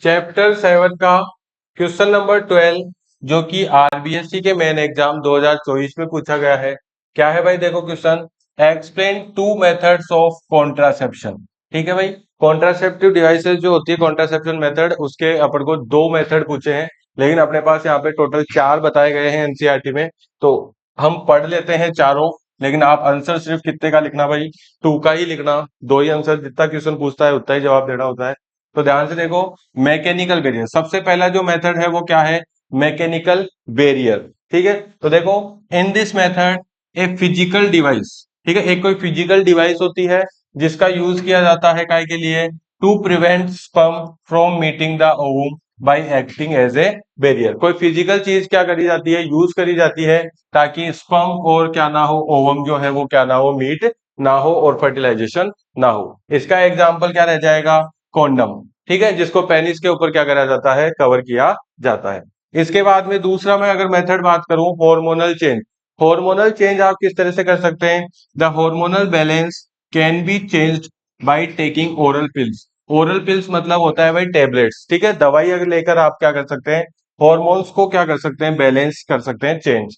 Chapter 7 का question number 12 जो कि आरबीएससी के मेन एग्जाम 2024 में पूछा गया है। क्या है भाई, देखो question, explain 2 methods of contraception. ठीक है भाई, कॉन्ट्रासेप्टिव डिवाइसेस जो होती है कॉन्ट्रासेप्शन मेथड, उसके अपन को 2 मेथड पूछे हैं, लेकिन अपने पास यहाँ पे टोटल 4 बताए गए हैं एनसीईआरटी में, तो हम पढ़ लेते हैं चारों। लेकिन आप आंसर सिर्फ कितने का लिखना भाई, 2 का ही लिखना। 2 ही आंसर, जितना क्वेश्चन पूछता है उतना ही जवाब देना होता है। तो ध्यान से देखो, मैकेनिकल बैरियर सबसे पहला जो मेथड है वो क्या है, मैकेनिकल बैरियर। ठीक है, तो देखो, in this method a physical device, ठीक है, एक कोई फिजिकल डिवाइस होती है जिसका यूज किया जाता है काय के लिए, to prevent sperm from meeting the ovum by acting as a barrier. कोई फिजिकल चीज क्या करी जाती है, यूज करी जाती है ताकि स्पर्म और क्या ना हो, ओवम जो है वो क्या ना हो, मीट ना हो और फर्टिलाइजेशन ना हो। इसका एग्जाम्पल क्या रह जाएगा, कॉन्डम। ठीक है, जिसको पेनिस के ऊपर क्या करा जाता है, कवर किया जाता है। इसके बाद में दूसरा मैं अगर मेथड बात करूं, हार्मोनल चेंज। हार्मोनल चेंज आप किस तरह से कर सकते हैं, the hormonal balance can be changed by taking oral pills. Oral pills मतलब होता है भाई टेबलेट्स। ठीक है, दवाई अगर लेकर आप क्या कर सकते हैं, हॉर्मोन्स को क्या कर सकते हैं, बैलेंस कर सकते हैं, change.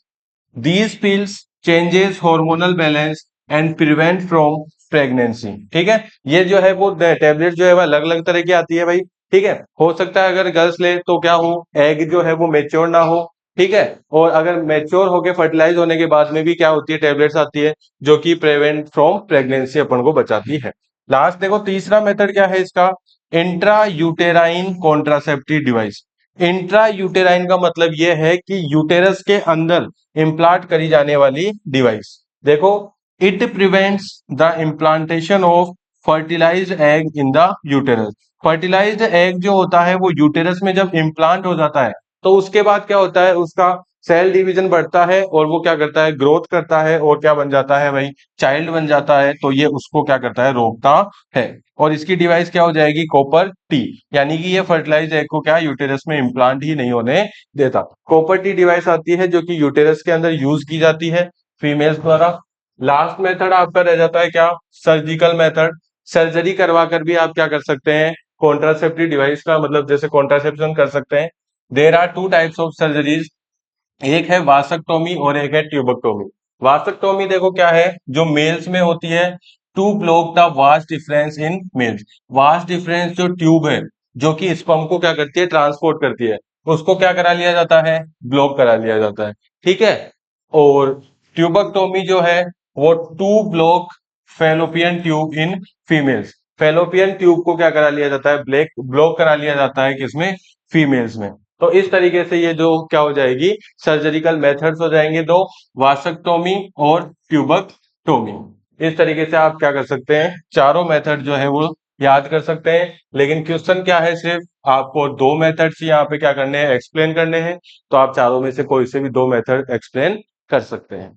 These pills changes hormonal balance and prevent from pregnancy। ठीक है, ये जो है वो टेबलेट जो है वो अलग अलग तरह की आती है भाई। ठीक है, हो सकता है अगर गर्ल्स ले तो क्या हो, एग जो है वो मेच्योर ना हो। ठीक है, और अगर मेच्योर होके फर्टिलाइज होने के बाद में भी क्या होती है, टेबलेट्स आती है जो कि प्रिवेंट फ्रॉम प्रेगनेंसी अपन को बचाती है। लास्ट देखो, तीसरा मेथड क्या है इसका, intra uterine contraceptive device. Intra uterine का मतलब यह है कि यूटेरस के अंदर इम्प्लांट करी जाने वाली डिवाइस। देखो, it prevents the implantation of fertilised egg in the uterus. Fertilised egg जो होता है वो यूटेरस में जब इम्प्लांट हो जाता है तो उसके बाद क्या होता है, उसका सेल डिवीजन बढ़ता है और वो क्या करता है, ग्रोथ करता है और क्या बन जाता है भाई, चाइल्ड बन जाता है। तो ये उसको क्या करता है, रोकता है। और इसकी डिवाइस क्या हो जाएगी, कॉपर टी। यानी कि ये फर्टिलाइज एग को क्या यूटेरस में इम्प्लांट ही नहीं होने देता। कॉपर टी डिवाइस आती है जो कि यूटेरस के अंदर यूज की जाती है फीमेल्स द्वारा। लास्ट मेथड आपका रह जाता है क्या, सर्जिकल मेथड। सर्जरी करवा कर भी आप क्या कर सकते हैं, कॉन्ट्रासेप्टिव डिवाइस का मतलब जैसे कॉन्ट्रासेप्शन कर सकते हैं। There are 2 types of surgeries, एक है वासक्टोमी और एक है ट्यूबक्टोमी। वासक्टोमी देखो क्या है, जो मेल्स में होती है, to block the vas deferens in males. Vas deferens जो ट्यूब है जो कि स्पर्म को क्या करती है, ट्रांसपोर्ट करती है, उसको क्या करा लिया जाता है, ब्लॉक करा लिया जाता है। ठीक है, और ट्यूबक्टोमी जो है वो to block fallopian tube in females. Fallopian tube को क्या करा लिया जाता है, ब्लॉक करा लिया जाता है किसमें, फीमेल्स में। तो इस तरीके से ये जो क्या हो जाएगी, सर्जरिकल मेथड्स हो जाएंगे दो, वासक्टोमी और ट्यूबक्टोमी। इस तरीके से आप क्या कर सकते हैं, चारों मेथड जो है वो याद कर सकते हैं। लेकिन क्वेश्चन क्या है, सिर्फ आपको 2 मेथड्स यहाँ पे क्या करने हैं, एक्सप्लेन करने हैं। तो आप चारों में से कोई से भी 2 मेथड एक्सप्लेन कर सकते हैं।